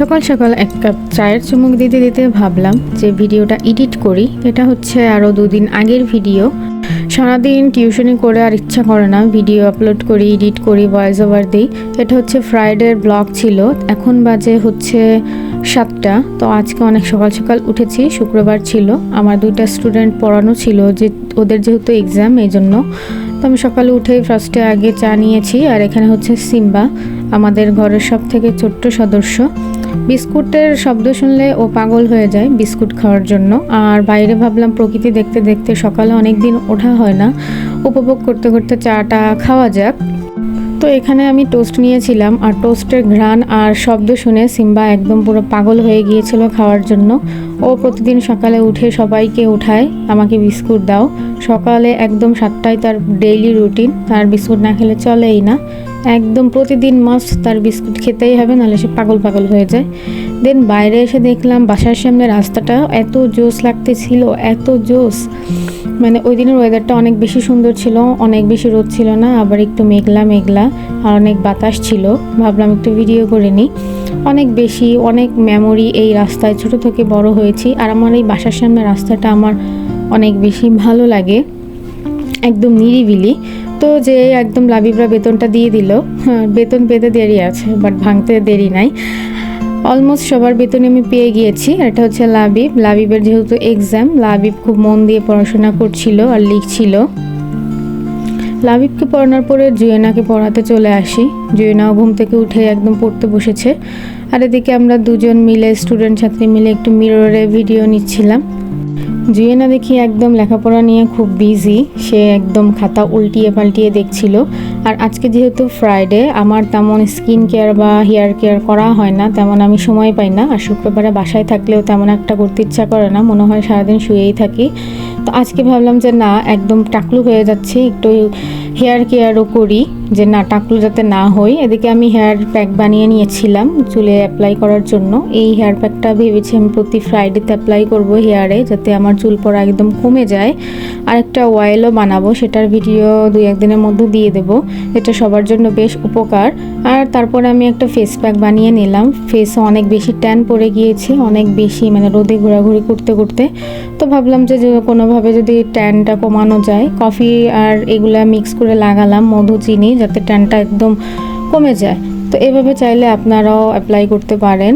সকাল সকাল এক কাপ চায়ের চুমুক দিতে দিতে ভাবলাম যে ভিডিওটা এডিট করি। এটা হচ্ছে আরও 2 দিন আগের ভিডিও। সারাদিন টিউশনি করে আর ইচ্ছা করে না ভিডিও আপলোড করি, এডিট করি, ভয়েস ওভার দিই। এটা হচ্ছে ফ্রাইডের ব্লগ ছিল। এখন বাজে হচ্ছে 7টা। তো আজকে অনেক সকাল সকাল উঠেছি, শুক্রবার ছিল, আমার 2টা স্টুডেন্ট পড়ানো ছিল, যে ওদের যেহেতু এক্সাম এই জন্য। তো আমি সকালে উঠেই ফার্স্টে আগে চা নিয়েছি। আর এখানে হচ্ছে সিম্বা, আমাদের ঘরের সব থেকে ছোট্ট সদস্য। বিস্কুটের শব্দ শুনলে ও পাগল হয়ে যায় বিস্কুট খাওয়ার জন্য। আর বাইরে ভাবলাম প্রকৃতি দেখতে দেখতে, সকালে অনেক দিন ওঠা হয় না, উপভোগ করতে করতে চাটা খাওয়া যাক। তো এখানে আমি টোস্ট নিয়েছিলাম, আর টোস্টের ঘ্রাণ আর শব্দ শুনে সিম্বা একদম পুরো পাগল হয়ে গিয়েছিল খাওয়ার জন্য। ও প্রতিদিন সকালে উঠে সবাইকে উঠায়, আমাকে বিস্কুট দাও। সকালে একদম 7টায় তার ডেইলি রুটিন, তার বিস্কুট না খেলে চলেই না। একদম প্রতিদিন মাস্ট তার বিস্কুট খেতেই হবে, নাহলে সে পাগল পাগল হয়ে যায়। দেন বাইরে এসে দেখলাম বাসার সামনে রাস্তাটা এত জোস লাগতেছিল, এত জোস। মানে ওই দিনের ওয়েদারটা অনেক বেশি সুন্দর ছিল, অনেক বেশি রোদ ছিল না, আবার একটু মেঘলা মেঘলা, আর অনেক বাতাস ছিল। ভাবলাম একটু ভিডিও করে নিই। অনেক মেমোরি এই রাস্তায়, ছোট থেকে বড় হয়েছি। আর আমার এই বাসার সামনে রাস্তাটা আমার অনেক বেশি ভালো লাগে, একদম নিরিবিলি। তো যে একদম লাবিবরা বেতনটা দিয়ে দিল। বেতন পেতে দেরি আছে, বাট ভাঙতে দেরি নাই। অলমোস্ট সবার বেতনে আমি পেয়ে গিয়েছি। এটা হচ্ছে লাবিবের যেহেতু এক্সাম, লাবিব খুব মন দিয়ে পড়াশোনা করছিল আর লিখছিল। লাবিবকে পড়ানোর পরে জুয়েনাকে পড়াতে চলে আসি। জুয়েনাও ঘুম থেকে উঠে একদম পড়তে বসেছে। আর এদিকে আমরা দুজন মিলে, স্টুডেন্ট ছাত্রী মিলে একটু মিররে ভিডিও নিচ্ছিলাম। জুয়েনা দেখি একদম লেখাপড়া নিয়ে খুব বিজি, সে একদম খাতা উল্টিয়ে পাল্টিয়ে দেখছিল। আর আজকে যেহেতু ফ্রাইডে, আমার তেমন স্কিন কেয়ার বা হেয়ার কেয়ার করা হয় না, তেমন আমি সময় পাই না। আর শুক্রবারে বাসায় থাকলেও তেমন একটা করতে ইচ্ছা করে না, মনে হয় সারাদিন শুয়েই থাকি। তো আজকে ভাবলাম যে না, একদম টাকলু হয়ে যাচ্ছে, একটু হেয়ার কেয়ারও করি, যে না টাকলু যাতে না হই। এদিকে আমি হেয়ার প্যাক বানিয়ে নিয়েছিলাম চুলে অ্যাপ্লাই করার জন্য। এই হেয়ার প্যাকটা ভেবেছি আমি প্রতি ফ্রাইডেতে অ্যাপ্লাই করব হেয়ারে, যাতে আমার চুল পড়া একদম কমে যায়। আর একটা অয়েলও বানাবো, সেটার ভিডিও 2-1 দিনের মধ্যে দিয়ে দেবো। এটা সবার জন্য বেশ উপকার। আর তারপরে আমি একটা ফেস প্যাক বানিয়ে নিলাম। ফেসও অনেক বেশি ট্যান পড়ে গিয়েছে, অনেক বেশি, মানে রোদে ঘোরাঘুরি করতে করতে। তো ভাবলাম যে কোনোভাবে যদি ট্যানটা কমানো যায়, কফি আর এগুলা মিক্স করে লাগালাম, মধু চিনি, যাতে ট্যানটা একদম কমে যায়। তো এভাবে চাইলে আপনারাও অ্যাপ্লাই করতে পারেন।